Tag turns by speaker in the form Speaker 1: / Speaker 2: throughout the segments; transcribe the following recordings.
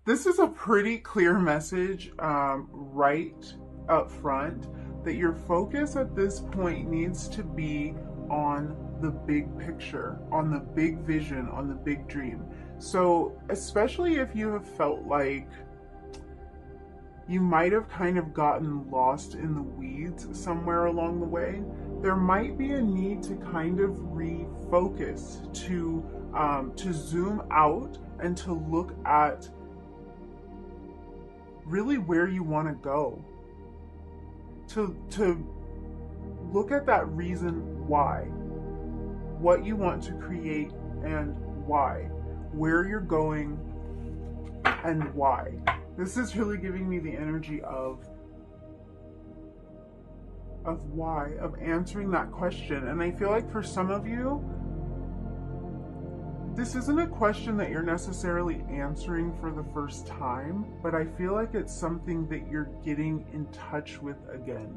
Speaker 1: This is a pretty clear message right up front that your focus at this point needs to be on the big picture, on the big vision, on the big dream. So, especially if you have felt like you might have kind of gotten lost in the weeds somewhere along the way, there might be a need to kind of refocus, to zoom out and to look at really where you want to go, to look at that reason why, what you want to create and why, where you're going and why. This is really giving me the energy of why, of answering that question. And I feel like for some of you, this isn't a question that you're necessarily answering for the first time, but I feel like it's something that you're getting in touch with again.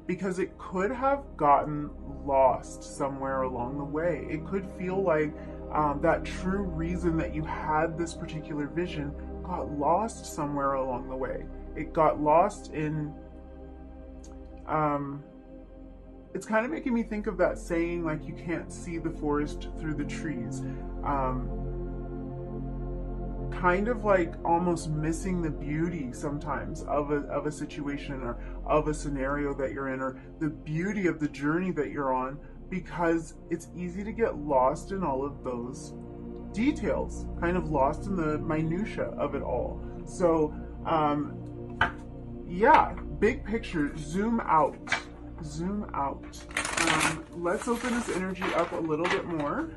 Speaker 1: Because it could have gotten lost somewhere along the way. It could feel like that true reason that you had this particular vision got lost somewhere along the way. It got lost in it's kind of making me think of that saying, like, you can't see the forest through the trees. Kind of like almost missing the beauty sometimes of a situation or of a scenario that you're in, or the beauty of the journey that you're on, because it's easy to get lost in all of those details, kind of lost in the minutia of it all. So yeah, big picture, zoom out. Zoom out. Let's open this energy up a little bit more.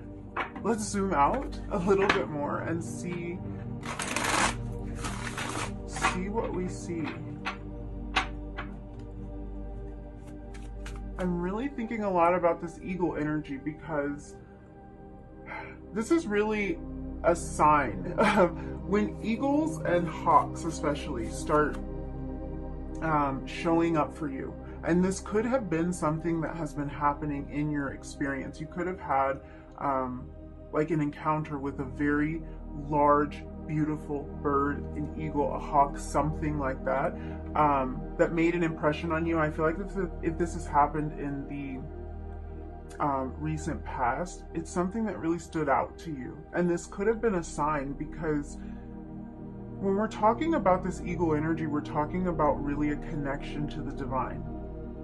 Speaker 1: Let's zoom out a little bit more and see what we see. I'm really thinking a lot about this eagle energy, because this is really a sign of when eagles and hawks especially start showing up for you. And this could have been something that has been happening in your experience. You could have had like an encounter with a very large, beautiful bird, an eagle, a hawk, something like that, that made an impression on you. I feel like if this has happened in the recent past, it's something that really stood out to you. And this could have been a sign, because when we're talking about this eagle energy, we're talking about really a connection to the divine.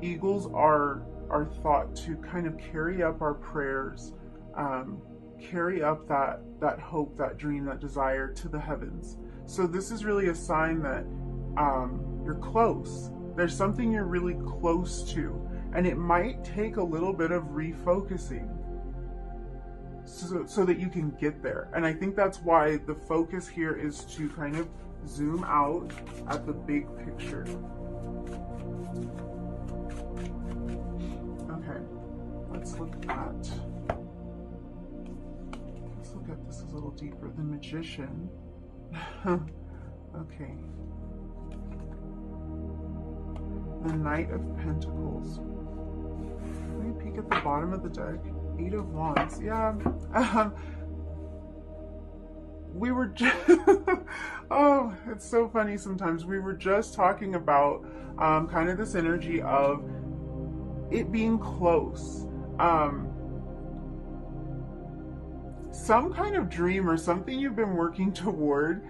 Speaker 1: Eagles are thought to kind of carry up our prayers, carry up that hope, that dream, that desire to the heavens. So this is really a sign that you're close. There's something you're really close to, and it might take a little bit of refocusing so that you can get there. And I think that's why the focus here is to kind of zoom out at the big picture. Let's look at this a little deeper. The Magician. Okay. The Knight of Pentacles. Let me peek at the bottom of the deck. 8 of Wands. Yeah. We were just oh, it's so funny sometimes. We were just talking about kind of this energy of it being close. Some kind of dream or something you've been working toward.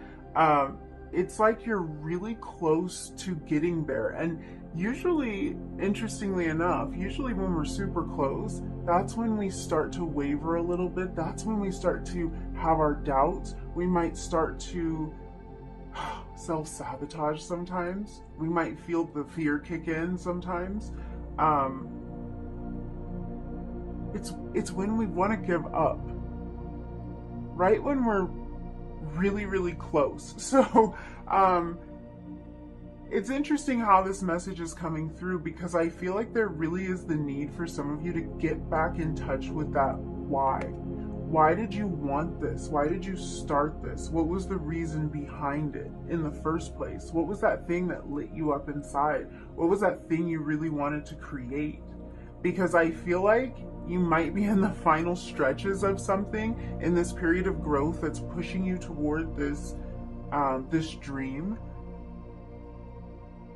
Speaker 1: It's like you're really close to getting there. And usually, interestingly enough, usually when we're super close, that's when we start to waver a little bit. That's when we start to have our doubts. We might start to self-sabotage sometimes. We might feel the fear kick in sometimes. It's when we want to give up, right when we're really, really close. So it's interesting how this message is coming through, because I feel like there really is the need for some of you to get back in touch with that why. Why did you want this? Why did you start this? What was the reason behind it in the first place? What was that thing that lit you up inside? What was that thing you really wanted to create? Because I feel like you might be in the final stretches of something in this period of growth that's pushing you toward this this dream.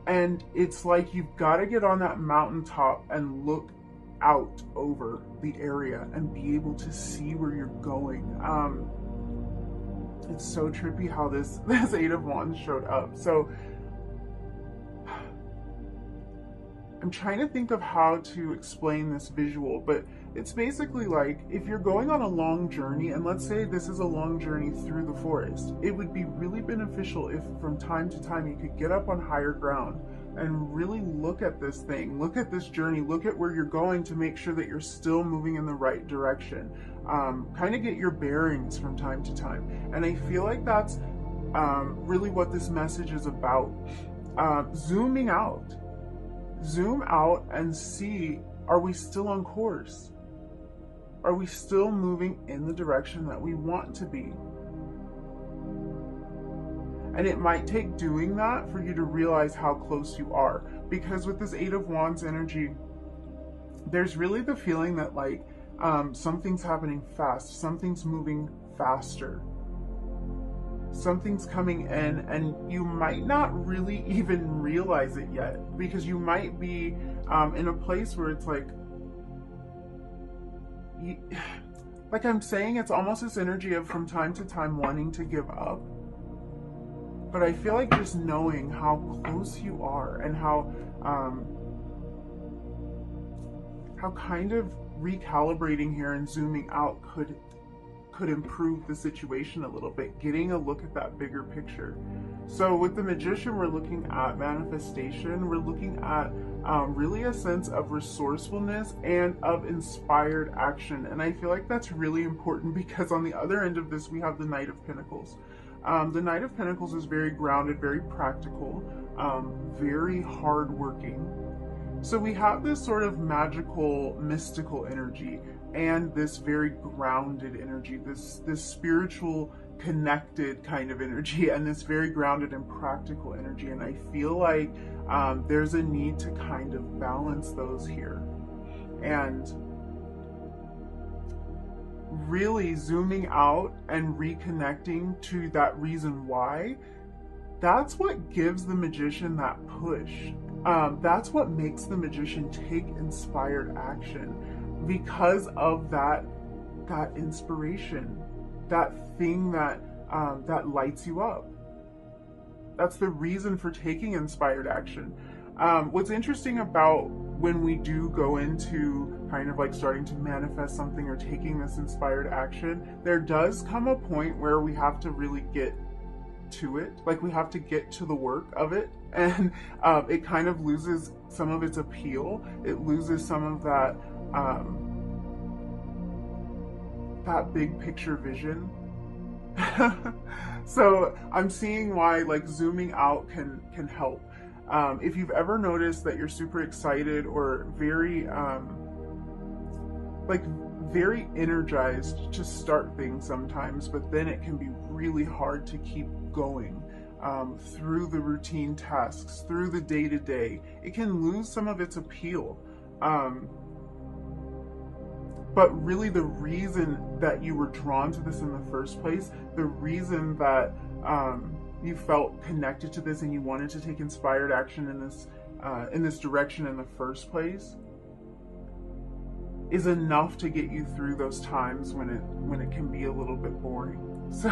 Speaker 1: And it's like you've got to get on that mountaintop and look out over the area and be able to see where you're going. It's so trippy how this Eight of Wands showed up. So I'm trying to think of how to explain this visual, but it's basically like if you're going on a long journey, and let's say this is a long journey through the forest, it would be really beneficial if from time to time you could get up on higher ground and really look at this thing, look at this journey, look at where you're going to make sure that you're still moving in the right direction. Kind of get your bearings from time to time. And I feel like that's really what this message is about. Zooming out. Zoom out and see, are we still on course? Are we still moving in the direction that we want to be? And it might take doing that for you to realize how close you are. Because with this Eight of Wands energy, there's really the feeling that like something's happening fast, something's moving faster. Something's coming in and you might not really even realize it yet, because you might be in a place where it's like I'm saying, it's almost this energy of from time to time wanting to give up. But I feel like just knowing how close you are and how kind of recalibrating here and zooming out could improve the situation a little bit, getting a look at that bigger picture. So with the Magician, we're looking at manifestation. We're looking at really a sense of resourcefulness and of inspired action. And I feel like that's really important because on the other end of this, we have the Knight of Pentacles. The Knight of Pentacles is very grounded, very practical, very hardworking. So we have this sort of magical, mystical energy and this very grounded energy, this spiritual, connected kind of energy, and this very grounded and practical energy. And I feel like there's a need to kind of balance those here. And really zooming out and reconnecting to that reason why, that's what gives the Magician that push. That's what makes the Magician take inspired action, because of that inspiration, that thing that lights you up. That's the reason for taking inspired action. What's interesting about when we do go into kind of like starting to manifest something or taking this inspired action, there does come a point where we have to really get to it. Like we have to get to the work of it, and it kind of loses some of its appeal. It loses some of that big picture vision. So I'm seeing why like zooming out can help. If you've ever noticed that you're super excited or very very energized to start things sometimes, but then it can be really hard to keep going through the routine tasks, through the day-to-day. It can lose some of its appeal. But really the reason that you were drawn to this in the first place, the reason that you felt connected to this and you wanted to take inspired action in this direction in the first place, is enough to get you through those times when it can be a little bit boring. So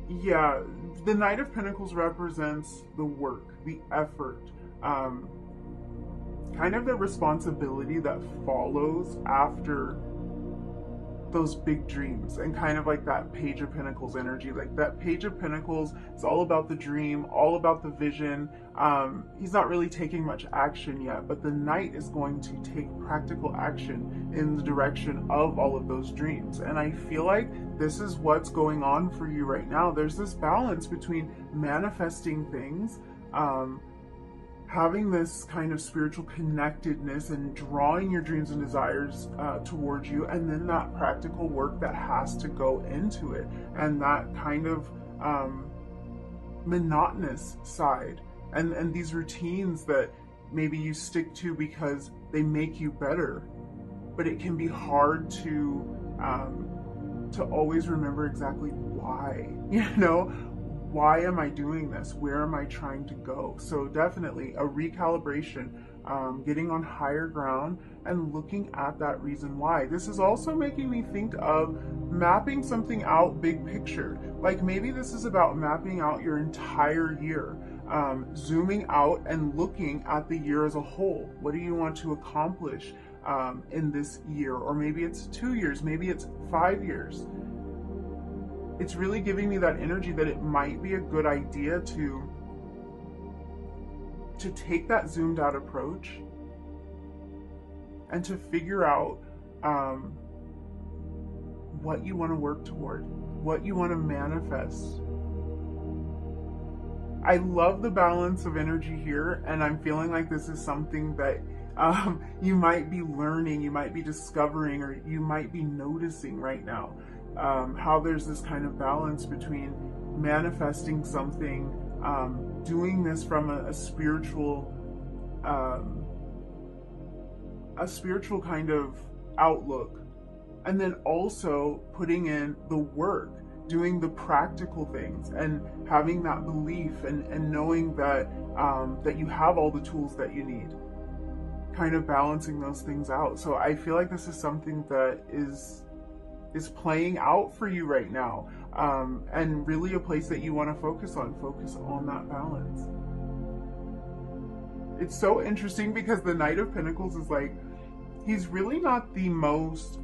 Speaker 1: yeah, the Knight of Pentacles represents the work, the effort, kind of the responsibility that follows after those big dreams, and kind of like that Page of Pentacles energy. Like that Page of Pentacles is all about the dream, all about the vision. He's not really taking much action yet, but the Knight is going to take practical action in the direction of all of those dreams. And I feel like this is what's going on for you right now. There's this balance between manifesting things, having this kind of spiritual connectedness and drawing your dreams and desires towards you, and then that practical work that has to go into it, and that kind of monotonous side, and these routines that maybe you stick to because they make you better, but it can be hard to to always remember exactly why, you know, why am I doing this? Where am I trying to go? So definitely a recalibration, getting on higher ground and looking at that reason why. This is also making me think of mapping something out big picture. Like maybe this is about mapping out your entire year, zooming out and looking at the year as a whole. What do you want to accomplish in this year? Or maybe it's 2 years, maybe it's 5 years. It's really giving me that energy that it might be a good idea to take that zoomed out approach and to figure out what you want to work toward, what you want to manifest. I love the balance of energy here, and I'm feeling like this is something that you might be learning, you might be discovering, or you might be noticing right now. How there's this kind of balance between manifesting something, doing this from a spiritual kind of outlook, and then also putting in the work, doing the practical things, and having that belief and knowing that that you have all the tools that you need, kind of balancing those things out. So I feel like this is something that is playing out for you right now, and really a place that you want to focus on that balance. It's so interesting because the Knight of Pentacles is like, he's really not the most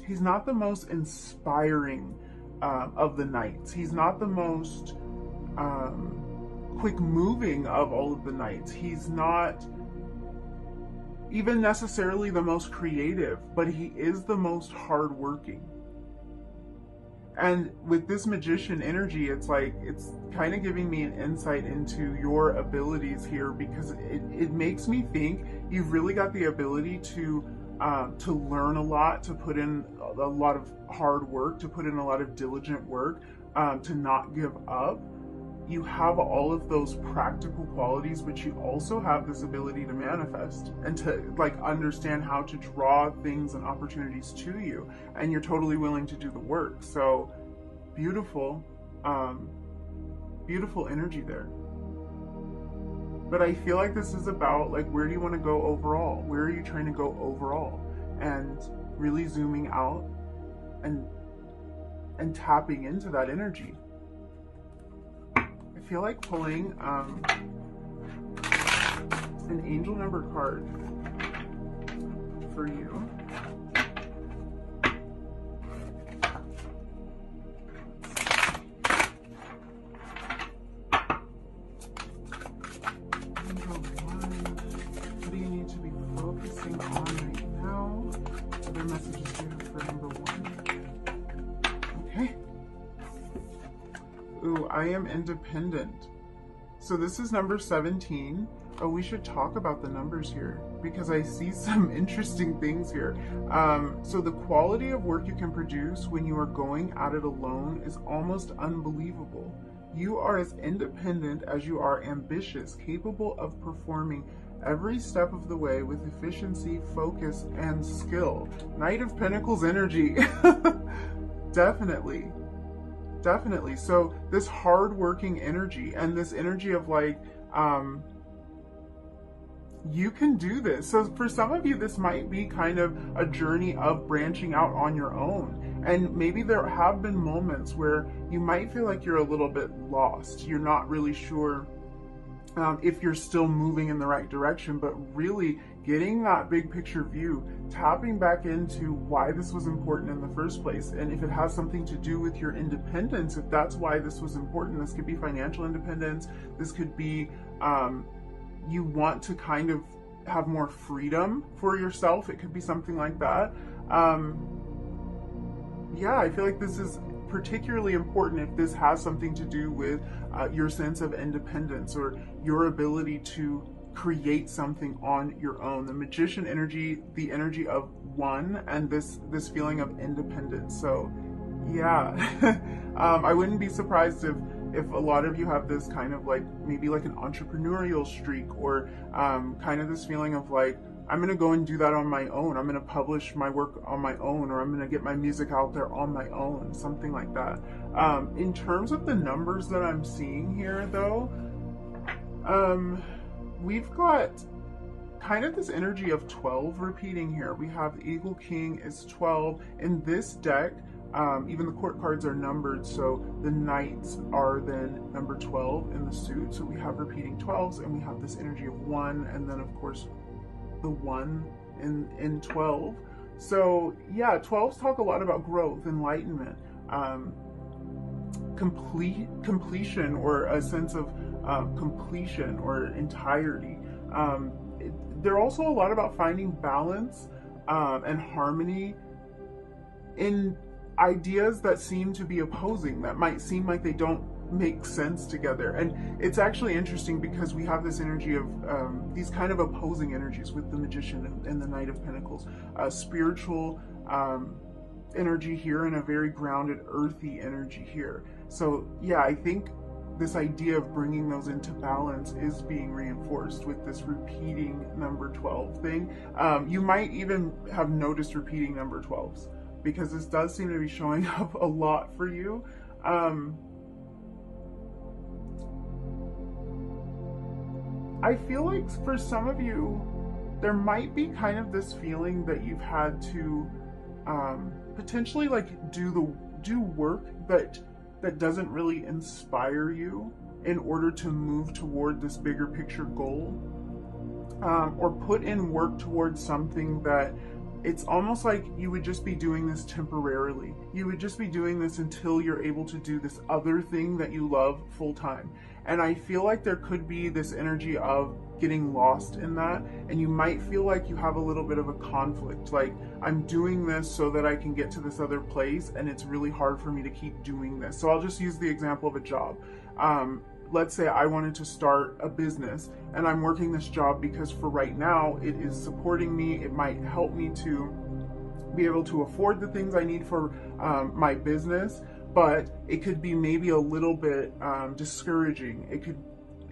Speaker 1: he's not the most inspiring of the knights. He's not the most quick moving of all of the knights. He's not even necessarily the most creative, but he is the most hardworking. And with this magician energy, it's like, it's kind of giving me an insight into your abilities here, because it makes me think you've really got the ability to learn a lot, to put in a lot of hard work, to put in a lot of diligent work, to not give up. You have all of those practical qualities, but you also have this ability to manifest and to like understand how to draw things and opportunities to you, and you're totally willing to do the work. So beautiful, beautiful energy there. But I feel like this is about like, where do you want to go overall? Where are you trying to go overall? And really zooming out and tapping into that energy. I feel like pulling an angel number card for you. Angel 1, what do you need to be focusing on right now? Other messages do you have for number 1? Okay. Ooh, I am independent. So this is number 17. Oh, we should talk about the numbers here because I see some interesting things here. So the quality of work you can produce when you are going at it alone is almost unbelievable. You are as independent as you are ambitious, capable of performing every step of the way with efficiency, focus, and skill. Knight of Pentacles energy. Definitely. Definitely. So this hard-working energy and this energy of like, you can do this. So for some of you, this might be kind of a journey of branching out on your own. And maybe there have been moments where you might feel like you're a little bit lost. You're not really sure if you're still moving in the right direction, but really getting that big picture view, tapping back into why this was important in the first place. And if it has something to do with your independence, if that's why this was important, this could be financial independence. This could be, you want to kind of have more freedom for yourself. It could be something like that. Yeah, I feel like this is particularly important if this has something to do with your sense of independence or your ability to create something on your own. The Magician energy, the energy of one, and this feeling of independence. So yeah, I wouldn't be surprised if a lot of you have this kind of like, maybe like an entrepreneurial streak, or kind of this feeling of like I'm going to go and do that on my own. I'm going to publish my work on my own, or I'm going to get my music out there on my own, something like that. In terms of the numbers that I'm seeing here, though, we've got kind of this energy of 12 repeating here. We have the Eagle King is 12. In this deck, even the court cards are numbered, so the knights are then number 12 in the suit. So we have repeating 12s, and we have this energy of 1, and then of course the 1 in 12. So yeah, 12s talk a lot about growth, enlightenment, completion, or a sense of completion or entirety. They're also a lot about finding balance and harmony in ideas that seem to be opposing, that might seem like they don't make sense together. And it's actually interesting because we have this energy of these kind of opposing energies with the Magician and the Knight of Pentacles, spiritual energy here and a very grounded, earthy energy here. So yeah, I think this idea of bringing those into balance is being reinforced with this repeating number 12 thing. You might even have noticed repeating number 12s, because this does seem to be showing up a lot for you. I feel like for some of you, there might be kind of this feeling that you've had to potentially like do work that doesn't really inspire you in order to move toward this bigger picture goal, or put in work towards something that it's almost like you would just be doing this temporarily. You would just be doing this until you're able to do this other thing that you love full time. And I feel like there could be this energy of getting lost in that, and you might feel like you have a little bit of a conflict. Like, I'm doing this so that I can get to this other place, and it's really hard for me to keep doing this. So I'll just use the example of a job. Let's say I wanted to start a business, and I'm working this job because for right now it is supporting me. It might help me to be able to afford the things I need for my business, but it could be maybe a little bit discouraging. It could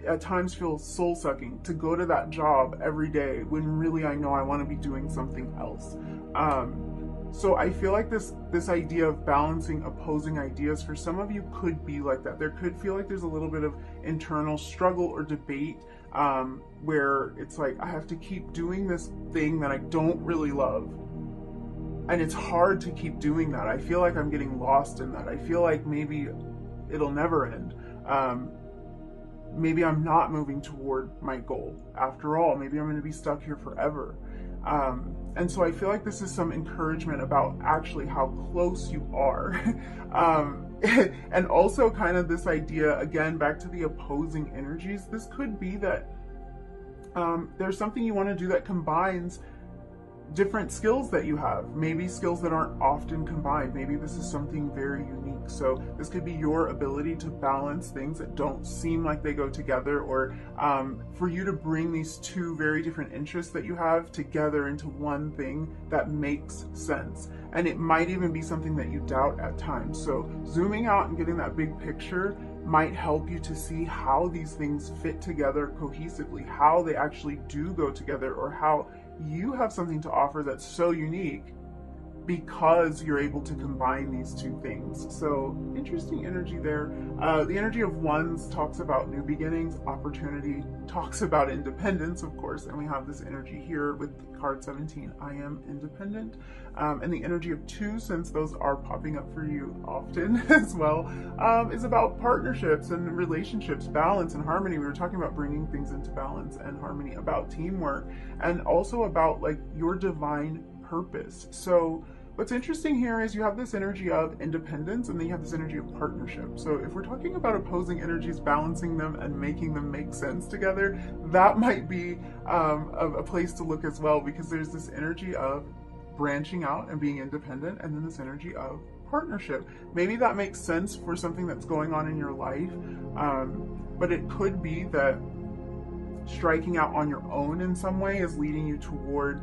Speaker 1: at times feel soul-sucking to go to that job every day when really I know I want to be doing something else. So I feel like this idea of balancing opposing ideas for some of you could be like that. There could feel like there's a little bit of internal struggle or debate where it's like, I have to keep doing this thing that I don't really love. And it's hard to keep doing that. I feel like I'm getting lost in that. I feel like maybe it'll never end. Maybe I'm not moving toward my goal after all. Maybe I'm going to be stuck here forever. And so I feel like this is some encouragement about actually how close you are. And also kind of this idea, again, back to the opposing energies. This could be that there's something you want to do that combines different skills that you have, maybe skills that aren't often combined. Maybe this is something very unique. So this could be your ability to balance things that don't seem like they go together, or for you to bring these two very different interests that you have together into one thing that makes sense. And it might even be something that you doubt at times. So zooming out and getting that big picture might help you to see how these things fit together cohesively, how they actually do go together, or how you have something to offer that's so unique because you're able to combine these two things. So interesting energy there. The energy of wands talks about new beginnings, opportunity, talks about independence, of course, and we have this energy here with card 17, I am independent. And the energy of 2, since those are popping up for you often as well, is about partnerships and relationships, balance and harmony. We were talking about bringing things into balance and harmony, about teamwork, and also about like your divine purpose. So what's interesting here is you have this energy of independence, and then you have this energy of partnership. So if we're talking about opposing energies, balancing them and making them make sense together, that might be a place to look as well, because there's this energy of branching out and being independent, and then this energy of partnership. Maybe that makes sense for something that's going on in your life, but it could be that striking out on your own in some way is leading you toward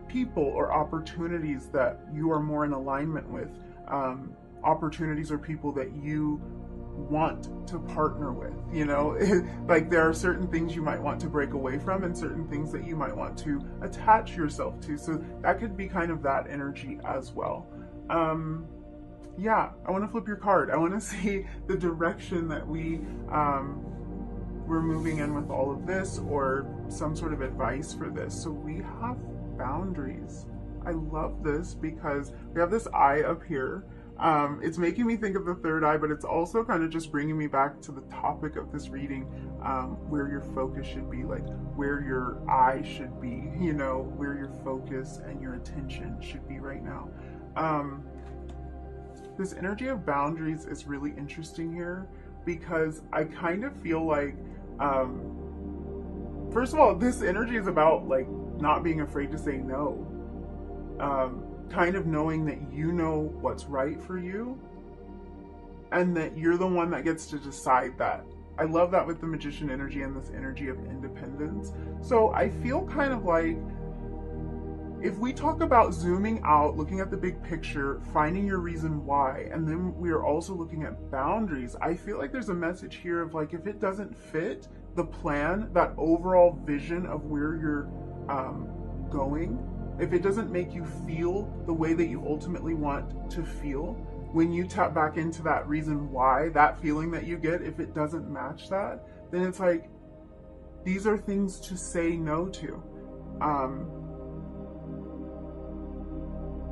Speaker 1: people or opportunities that you are more in alignment with, opportunities or people that you want to partner with, you know? Like there are certain things you might want to break away from and certain things that you might want to attach yourself to. So that could be kind of that energy as well. Yeah, I want to flip your card. I want to see the direction that we're moving in with all of this, or some sort of advice for this. So we have boundaries. I love this because we have this eye up here. It's making me think of the third eye, but it's also kind of just bringing me back to the topic of this reading, where your focus should be, like where your eye should be, you know, where your focus and your attention should be right now. This energy of boundaries is really interesting here because I kind of feel like, first of all, this energy is about like not being afraid to say no. Kind of knowing that you know what's right for you and that you're the one that gets to decide that. I love that with the Magician energy and this energy of independence. So I feel kind of like, if we talk about zooming out, looking at the big picture, finding your reason why, and then we are also looking at boundaries, I feel like there's a message here of like, if it doesn't fit the plan, that overall vision of where you're going, if it doesn't make you feel the way that you ultimately want to feel, when you tap back into that reason why, that feeling that you get, if it doesn't match that, then it's like, these are things to say no to.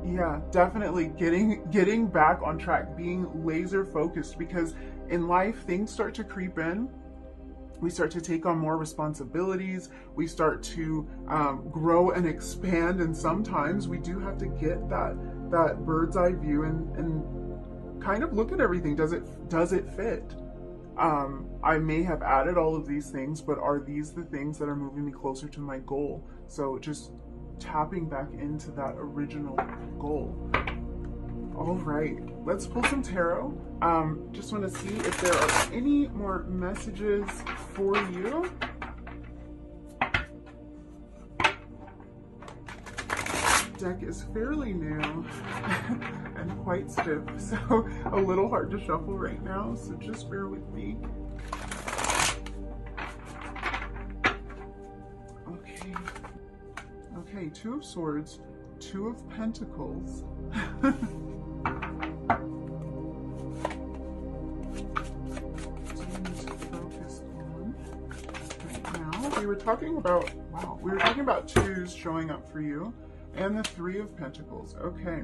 Speaker 1: Yeah, definitely getting back on track, being laser focused, because in life things start to creep in. We start to take on more responsibilities. We start to grow and expand, and sometimes we do have to get that bird's eye view and kind of look at everything. Does it fit? I may have added all of these things, but are these the things that are moving me closer to my goal? So just tapping back into that original goal. All right, let's pull some tarot. Just want to see if there are any more messages for you. Deck is fairly new and quite stiff, so a little hard to shuffle right now, so just bear with me. Okay, Two of Swords, Two of Pentacles. We were talking about, wow, we were talking about twos showing up for you, and the Three of Pentacles. Okay.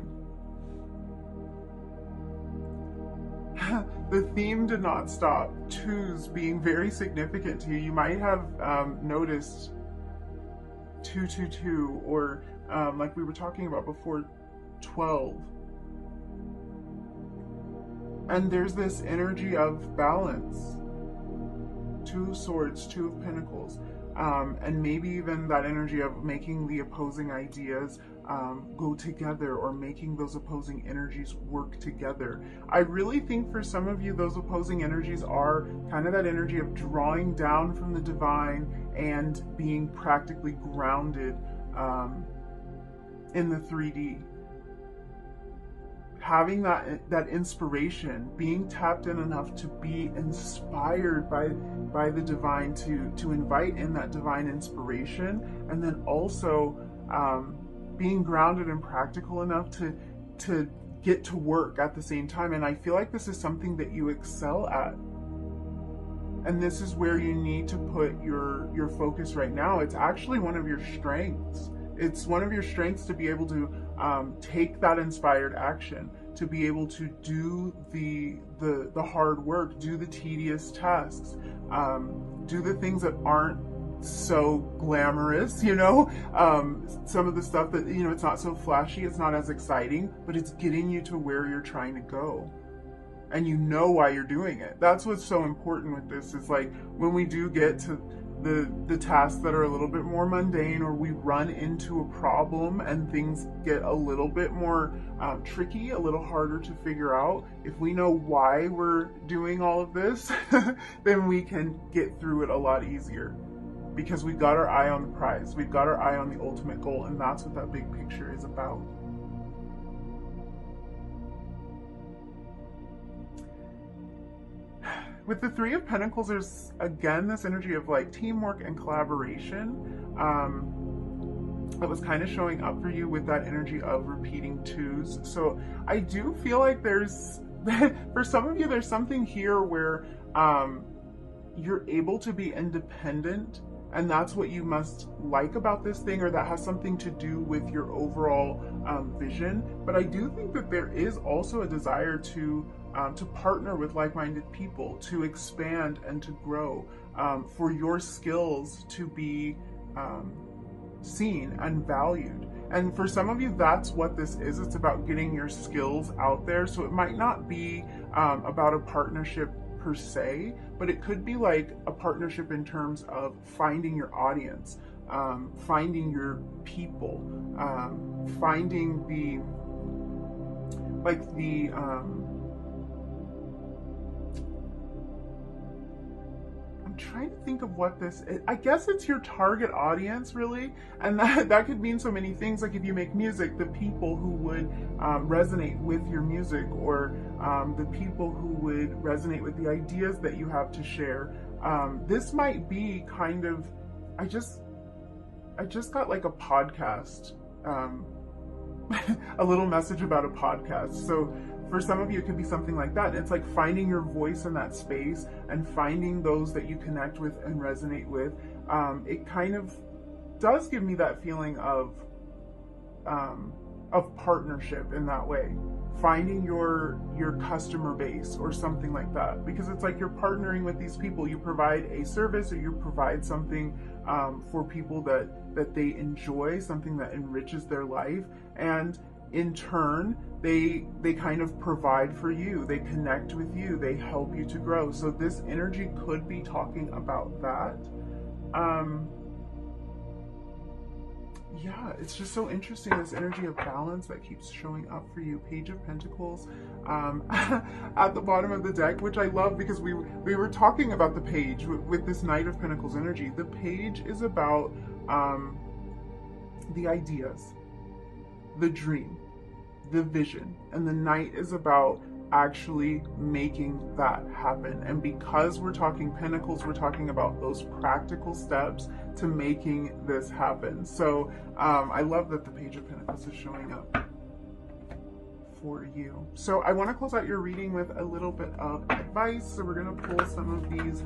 Speaker 1: The theme did not stop. Twos being very significant to you. You might have noticed 222, or like we were talking about before, 12. And there's this energy of balance. Two of Swords, Two of Pentacles. And maybe even that energy of making the opposing ideas go together, or making those opposing energies work together. I really think for some of you, those opposing energies are kind of that energy of drawing down from the divine and being practically grounded in the 3D. Having that inspiration, being tapped in enough to be inspired by the divine, to invite in that divine inspiration, and then also being grounded and practical enough to get to work at the same time. And I feel like this is something that you excel at. And this is where you need to put your focus right now. It's actually one of your strengths. It's one of your strengths to be able to take that inspired action, to be able to do the hard work, do the tedious tasks, do the things that aren't so glamorous, you know, some of the stuff that, you know, it's not so flashy, it's not as exciting, but it's getting you to where you're trying to go. And you know why you're doing it. That's what's so important with this, is like when we do get to the tasks that are a little bit more mundane, or we run into a problem and things get a little bit more tricky, a little harder to figure out, if we know why we're doing all of this, then we can get through it a lot easier, because we've got our eye on the prize, we've got our eye on the ultimate goal, and that's what that big picture is about. With the Three of Pentacles, there's again this energy of like teamwork and collaboration. That was kind of showing up for you with that energy of repeating twos. So I do feel like there's, for some of you, there's something here where you're able to be independent, and that's what you must like about this thing, or that has something to do with your overall vision. But I do think that there is also a desire to partner with like-minded people, to expand and to grow, for your skills to be seen and valued. And for some of you, that's what this is. It's about getting your skills out there. So it might not be about a partnership per se, but it could be like a partnership in terms of finding your audience, finding your people, finding I'm trying to think of what this is. I guess it's your target audience, really. And that could mean so many things. Like if you make music, the people who would resonate with your music, or the people who would resonate with the ideas that you have to share. This might be kind of, I just got like a podcast, a little message about a podcast. So for some of you, it could be something like that. It's like finding your voice in that space and finding those that you connect with and resonate with. It kind of does give me that feeling of partnership in that way. Finding your customer base or something like that, because it's like you're partnering with these people. You provide a service, or you provide something for people that they enjoy, something that enriches their life, and in turn they kind of provide for you, they connect with you, they help you to grow. So this energy could be talking about that. Yeah, it's just so interesting, this energy of balance that keeps showing up for you. Page of Pentacles at the bottom of the deck, which I love, because we were talking about the page with this Knight of Pentacles energy. The page is about the ideas, the dream, the vision, and the Knight is about actually making that happen. And because we're talking Pentacles, we're talking about those practical steps to making this happen. So I love that the Page of Pentacles is showing up for you. So I want to close out your reading with a little bit of advice. So we're going to pull some of these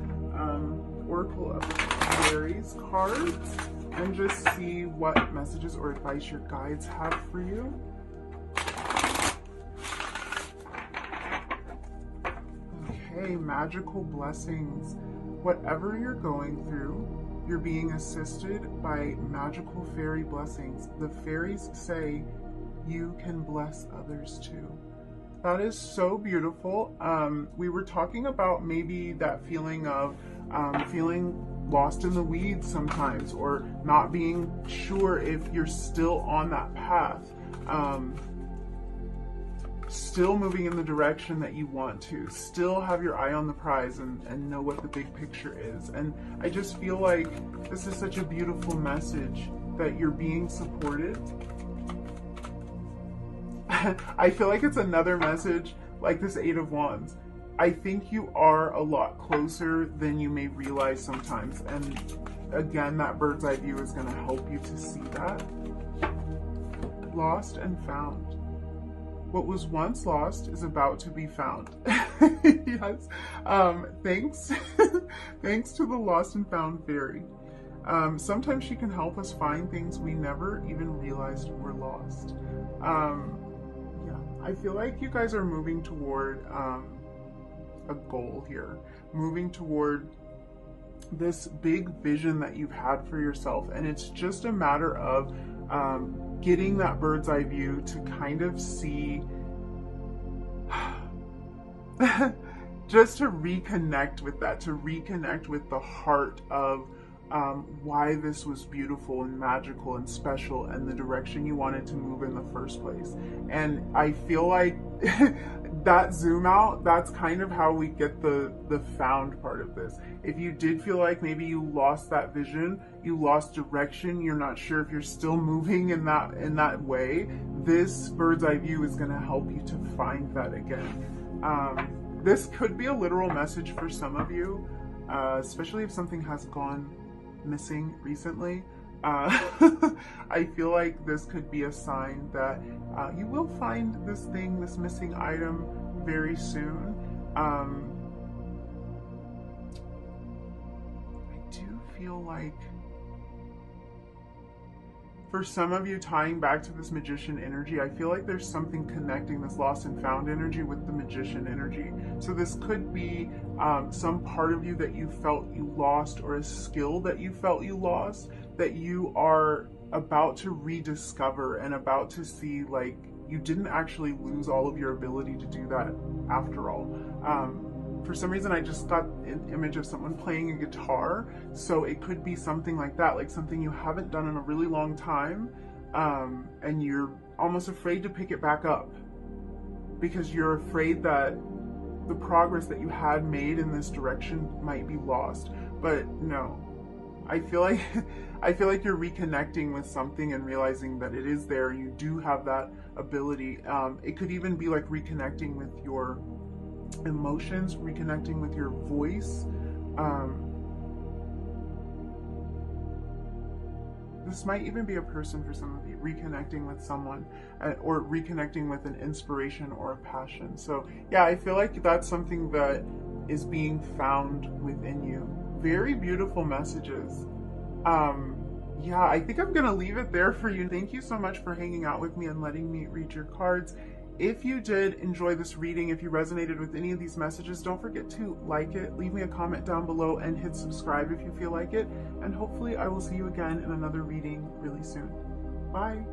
Speaker 1: Oracle of Aries cards and just see what messages or advice your guides have for you. Okay, magical blessings. Whatever you're going through, you're being assisted by magical fairy blessings. The fairies say you can bless others too. That is so beautiful. We were talking about maybe that feeling of feeling lost in the weeds sometimes, or not being sure if you're still on that path. Still moving in the direction that you want to, still have your eye on the prize and know what the big picture is. And I just feel like this is such a beautiful message that you're being supported. I feel like it's another message like this Eight of Wands. I think you are a lot closer than you may realize sometimes. And again, that bird's eye view is going to help you to see that. Lost and found. What was once lost is about to be found. Yes. Thanks. Thanks to the lost and found fairy. Sometimes she can help us find things we never even realized were lost. Yeah, I feel like you guys are moving toward a goal here. Moving toward this big vision that you've had for yourself. And it's just a matter of getting that bird's eye view to kind of see, just to reconnect with that, to reconnect with the heart of why this was beautiful and magical and special, and the direction you wanted to move in the first place. And I feel like that zoom out, that's kind of how we get the found part of this. If you did feel like maybe you lost that vision, you lost direction, you're not sure if you're still moving in that way, this bird's eye view is going to help you to find that again. this could be a literal message for some of you, especially if something has gone missing recently. I feel like this could be a sign that you will find this thing, this missing item, very soon. I do feel like for some of you, tying back to this magician energy, I feel like there's something connecting this lost and found energy with the magician energy. So this could be some part of you that you felt you lost, or a skill that you felt you lost, that you are about to rediscover and about to see, like, you didn't actually lose all of your ability to do that after all. For some reason, I just got an image of someone playing a guitar, so it could be something like that, like something you haven't done in a really long time, and you're almost afraid to pick it back up because you're afraid that the progress that you had made in this direction might be lost. But no, I feel like you're reconnecting with something and realizing that it is there. You do have that ability. It could even be like reconnecting with your emotions, reconnecting with your voice. This might even be a person for some of you, reconnecting with someone, or reconnecting with an inspiration or a passion. So yeah, I feel like that's something that is being found within you. Very beautiful messages. Yeah, I think I'm gonna leave it there for you. Thank you so much for hanging out with me and letting me read your cards. If you did enjoy this reading, if you resonated with any of these messages, don't forget to like it, leave me a comment down below, and hit subscribe if you feel like it. And hopefully I will see you again in another reading really soon. Bye.